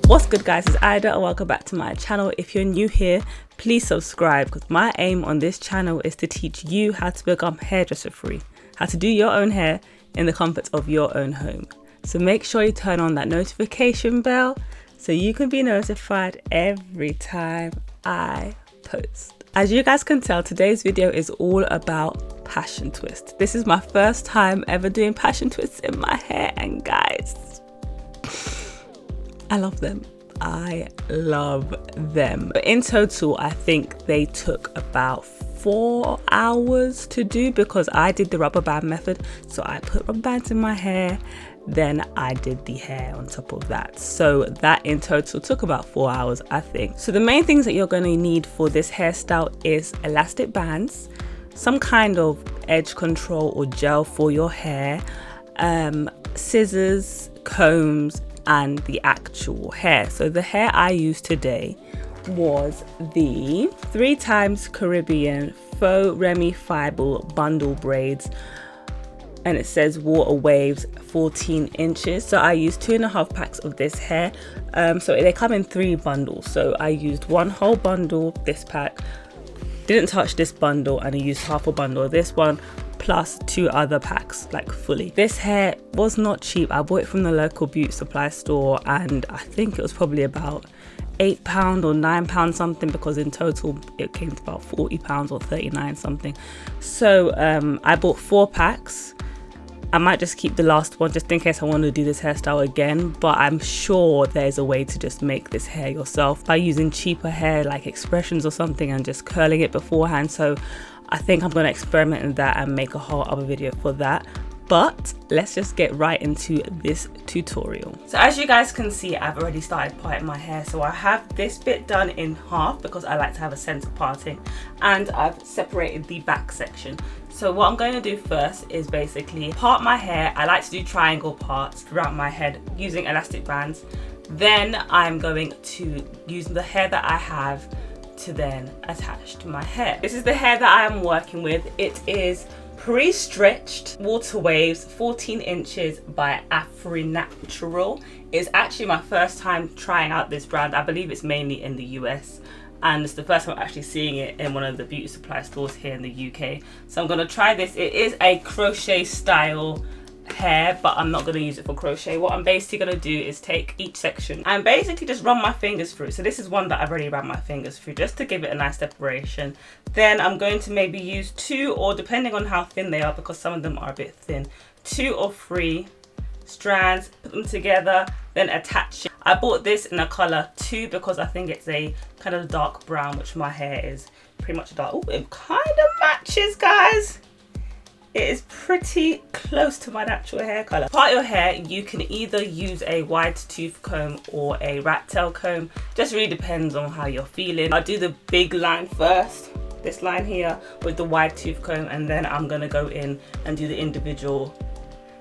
What's good guys, it's Ida and welcome back to my channel. If you're new here, please subscribe because my aim on this channel is to teach you how to become hairdresser free, how to do your own hair in the comfort of your own home. So make sure you turn on that notification bell so you can be notified every time I post. As you guys can tell, today's video is all about passion twists. This is my first time ever doing passion twists in my hair, and guys, I love them. I love them. But in total, I think they took about 4 hours to do because I did the rubber band method. So I put rubber bands in my hair, then I did the hair on top of that. So that in total took about 4 hours, I think. So the main things that you're going to need for this hairstyle is elastic bands, some kind of edge control or gel for your hair, scissors, combs, and the actual hair. So the hair I used today was the 3x Caribbean Faux Remy Fibre bundle braids, and it says water waves 14 inches. So I used 2.5 packs of this hair. So they come in 3 bundles. So I used one whole bundle, this pack, didn't touch this bundle, and I used half a bundle of this one, plus 2 other packs, like fully. This hair was not cheap. I bought it from the local beauty supply store, and I think it was probably about £8 or £9 something, because in total it came to about £40 or 39 something. So I bought 4 packs. I might just keep the last one just in case I want to do this hairstyle again, but I'm sure there's a way to just make this hair yourself by using cheaper hair like expressions or something and just curling it beforehand. So I think I'm going to experiment with that and make a whole other video for that. But let's just get right into this tutorial. So as you guys can see, I've already started parting my hair. So I have this bit done in half because I like to have a center parting, and I've separated the back section. So what I'm going to do first is basically part my hair. I like to do triangle parts throughout my head using elastic bands. Then I'm going to use the hair that I have to then attach to my hair. This is the hair that I am working with. It is pre-stretched water waves 14 inches by Afri Naptural. It's actually my first time trying out this brand. I believe it's mainly in the US, and it's the first time I'm actually seeing it in one of the beauty supply stores here in the UK. So I'm going to try this. It is a crochet style hair, but I'm not going to use it for crochet. What I'm basically going to do is take each section and basically just run my fingers through. So this is one that I've already run my fingers through just to give it a nice separation. Then I'm going to maybe use 2, or depending on how thin they are, because some of them are a bit thin, 2 or 3 strands, put them together, then attach it. I bought this in a color 2 because I think it's a kind of dark brown, which my hair is pretty much dark. Oh, it kind of matches, guys. It is pretty close to my natural hair color. Part your hair, you can either use a wide tooth comb or a rat tail comb. Just really depends on how you're feeling. I'll do the big line first, this line here, with the wide tooth comb, and then I'm gonna go in and do the individual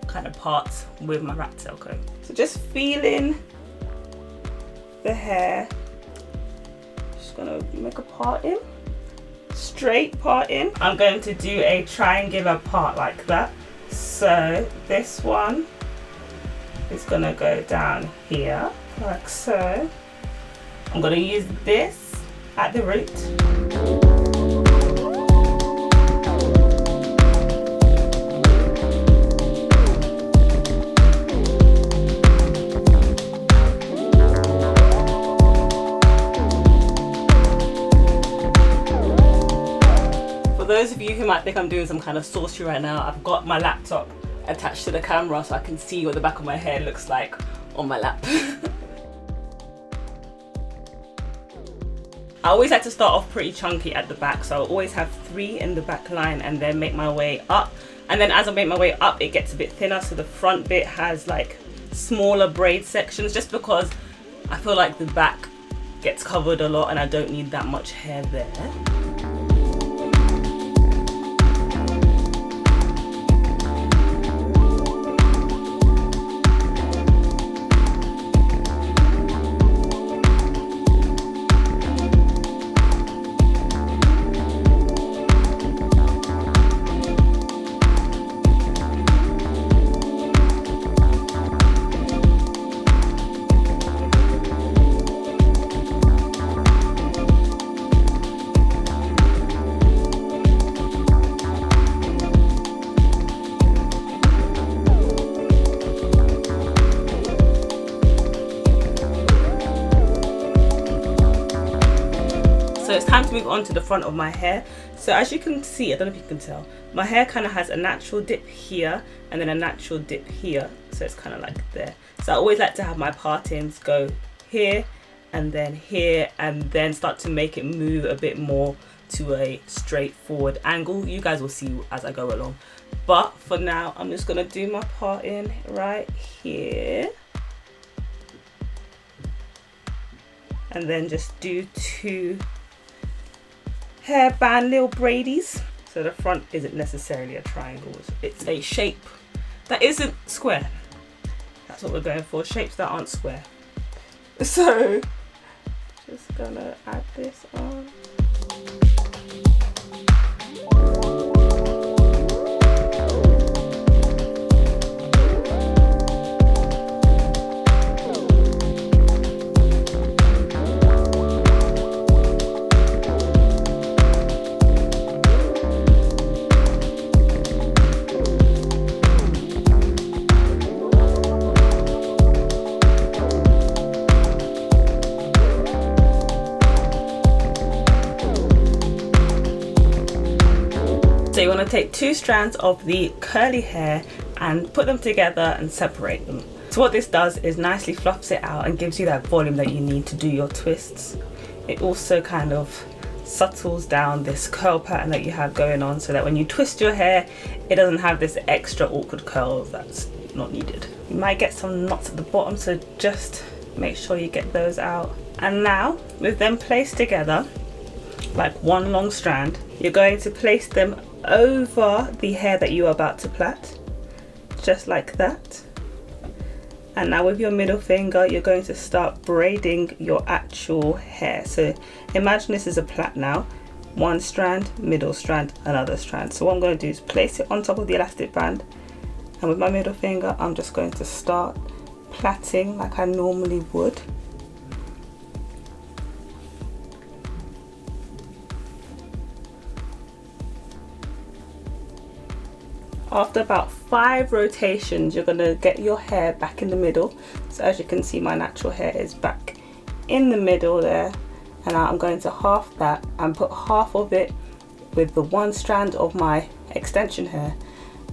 kind of parts with my rat tail comb. So just feeling the hair, just gonna make a part in. Straight part in. I'm going to do a triangular part like that. So this one is going to go down here like so. I'm going to use this at the root. For those of you who might think I'm doing some kind of sorcery right now, I've got my laptop attached to the camera so I can see what the back of my hair looks like on my lap. I always like to start off pretty chunky at the back, so I'll always have 3 in the back line and then make my way up. And then as I make my way up, it gets a bit thinner, so the front bit has like smaller braid sections, just because I feel like the back gets covered a lot and I don't need that much hair there. time to move on to the front of my hair. So as you can see, I don't know if you can tell, my hair kind of has a natural dip here and then a natural dip here, so it's kind of like there. So I always like to have my partings go here and then start to make it move a bit more to a straightforward angle. You guys will see as I go along, but for now I'm just gonna do my parting right here and then just do 2 hairband little braidies. So the front isn't necessarily a triangle, it's a shape that isn't square. That's what we're going for, shapes that aren't square. So just gonna add this on. So you want to take 2 strands of the curly hair and put them together and separate them. So what this does is nicely fluffs it out and gives you that volume that you need to do your twists. It also kind of subtles down this curl pattern that you have going on, so that when you twist your hair, it doesn't have this extra awkward curl that's not needed. You might get some knots at the bottom, so just make sure you get those out. And now, with them placed together, like one long strand, you're going to place them over the hair that you are about to plait, just like that. And now with your middle finger, you're going to start braiding your actual hair. So imagine this is a plait now. One strand, middle strand, another strand. So what I'm going to do is place it on top of the elastic band, and with my middle finger, I'm just going to start plaiting like I normally would. After about 5 rotations, you're going to get your hair back in the middle. So as you can see, my natural hair is back in the middle there. And now I'm going to half that and put half of it with the one strand of my extension hair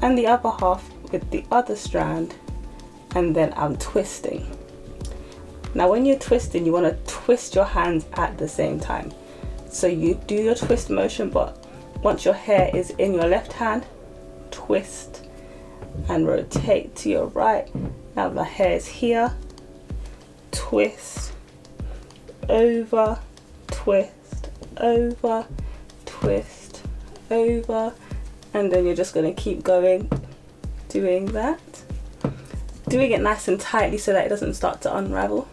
and the other half with the other strand, and then I'm twisting. Now when you're twisting, you want to twist your hands at the same time. So you do your twist motion, but once your hair is in your left hand, twist and rotate to your right. Now my hair is here, twist, over, twist, over, twist, over, and then you're just going to keep going doing that, doing it nice and tightly so that it doesn't start to unravel.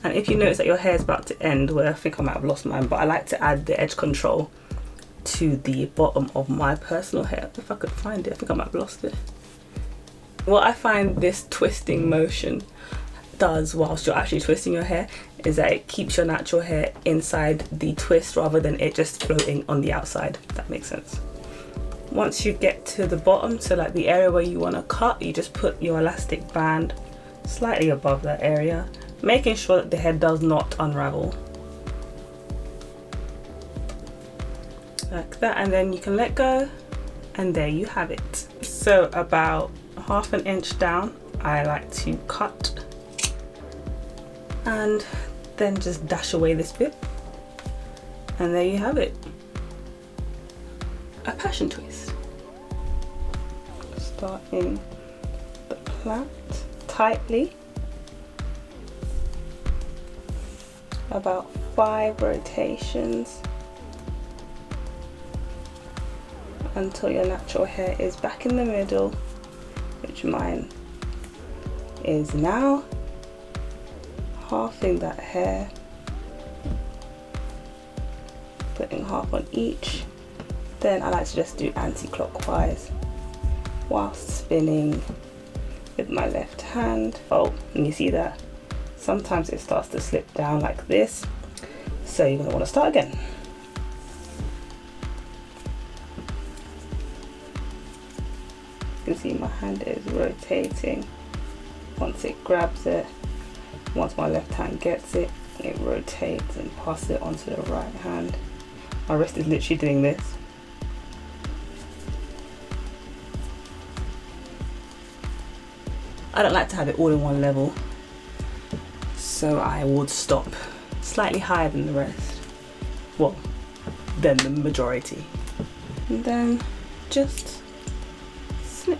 And if you notice that your hair is about to end, where I think I might have lost mine, but I like to add the edge control to the bottom of my personal hair. If I could find it, I think I might have lost it. What I find this twisting motion does whilst you're actually twisting your hair is that it keeps your natural hair inside the twist rather than it just floating on the outside, if that makes sense. Once you get to the bottom, so like the area where you want to cut, you just put your elastic band slightly above that area, making sure that the hair does not unravel. Like that, and then you can let go, and there you have it. So about ½ an inch down, I like to cut and then just dash away this bit, and there you have it, a passion twist. Starting the plait tightly, about 5 rotations until your natural hair is back in the middle, which mine is now. Halving that hair, putting half on each. Then I like to just do anti-clockwise whilst spinning with my left hand. Oh, and you see that sometimes it starts to slip down like this, so you're going to want to start again. You can see my hand is rotating once it grabs it. Once my left hand gets it, it rotates and passes it onto the right hand. My wrist is literally doing this. I don't like to have it all in one level, so I would stop slightly higher than the rest, well, than the majority, and then just snip.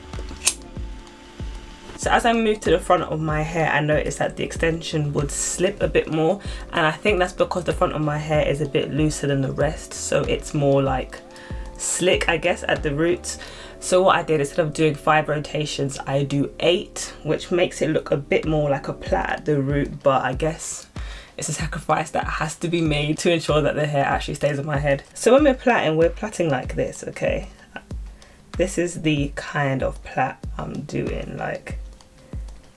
So as I move to the front of my hair, I noticed that the extension would slip a bit more, and I think that's because the front of my hair is a bit looser than the rest, so it's more like slick, I guess, at the roots. So what I did, instead of doing 5 rotations, I do 8, which makes it look a bit more like a plait at the root, but I guess it's a sacrifice that has to be made to ensure that the hair actually stays on my head. So when we're plaiting like this, okay? This is the kind of plait I'm doing, like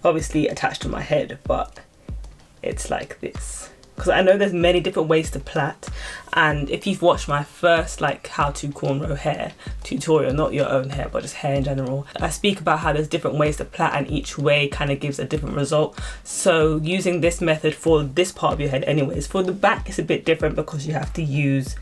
obviously attached to my head, but it's like this. Because I know there's many different ways to plait, and if you've watched my first like how to cornrow hair tutorial, not your own hair but just hair in general, I speak about how there's different ways to plait and each way kind of gives a different result. So using this method for this part of your head anyways, for the back it's a bit different because you have to use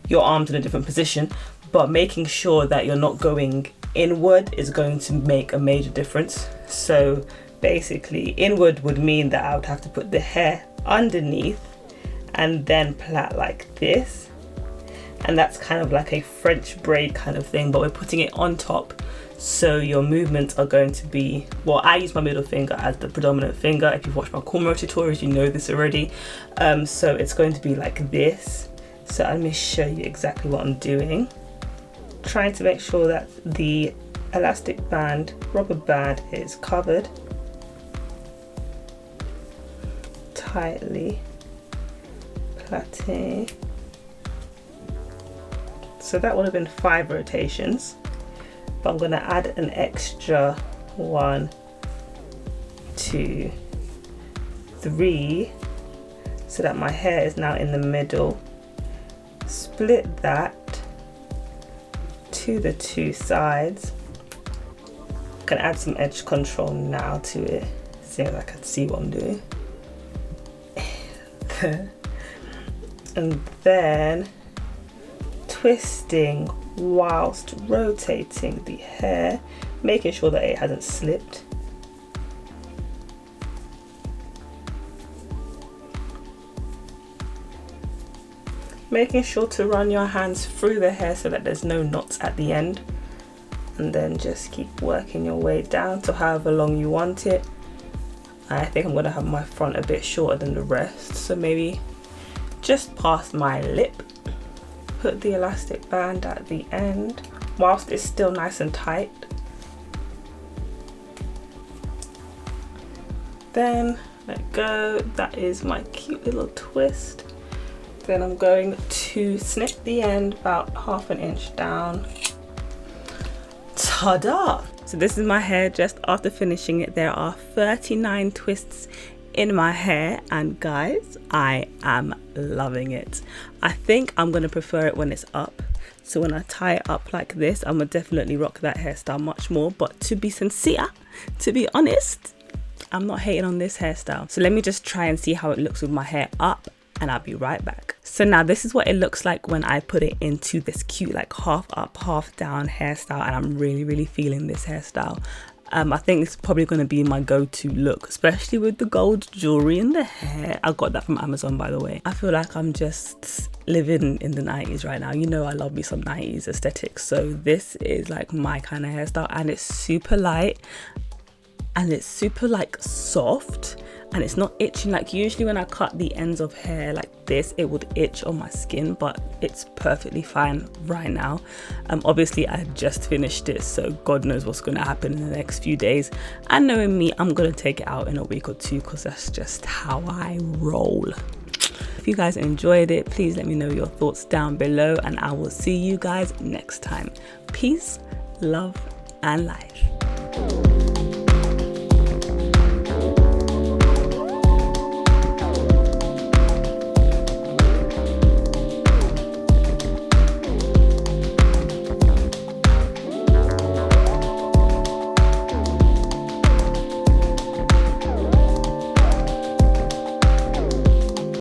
your arms in a different position, but making sure that you're not going inward is going to make a major difference. So basically inward would mean that I would have to put the hair underneath and then plait like this, and that's kind of like a French braid kind of thing, but we're putting it on top, so your movements are going to be, well, I use my middle finger as the predominant finger. If you've watched my cornrow tutorials, you know this already. So it's going to be like this. So let me show you exactly what I'm doing, trying to make sure that the elastic band, rubber band, is covered tightly, plaiting. So that would have been 5 rotations, but I'm going to add an extra 1, 2, 3, so that my hair is now in the middle. Split that to the 2 sides. I can add some edge control now to it, so I can see what I'm doing. And then twisting whilst rotating the hair, making sure that it hasn't slipped. Making sure to run your hands through the hair so that there's no knots at the end, and then just keep working your way down to however long you want it. I think I'm gonna have my front a bit shorter than the rest, so maybe just past my lip. Put the elastic band at the end whilst it's still nice and tight. Then let go. That is my cute little twist. Then I'm going to snip the end about 1/2 inch down. Ta-da! So this is my hair just after finishing it. There are 39 twists in my hair, and guys, I am loving it. I think I'm gonna prefer it when it's up. So when I tie it up like this, I'm gonna definitely rock that hairstyle much more. But to be sincere, to be honest, I'm not hating on this hairstyle. So let me just try and see how it looks with my hair up, and I'll be right back. So now this is what it looks like when I put it into this cute like half up, half down hairstyle, and I'm really feeling this hairstyle. I think it's probably going to be my go-to look, especially with the gold jewelry in the hair. I got that from Amazon, by the way. I feel like I'm just living in the 90s right now. You know I love me some 90s aesthetics, so this is like my kind of hairstyle, and it's super light and it's super like soft, and it's not itching. Like usually when I cut the ends of hair like this, it would itch on my skin, but it's perfectly fine right now. Obviously I just finished it, so God knows what's going to happen in the next few days, and knowing me, I'm going to take it out in a week or 2 because that's just how I roll. If you guys enjoyed it, please let me know your thoughts down below, and I will see you guys next time. Peace, love and life.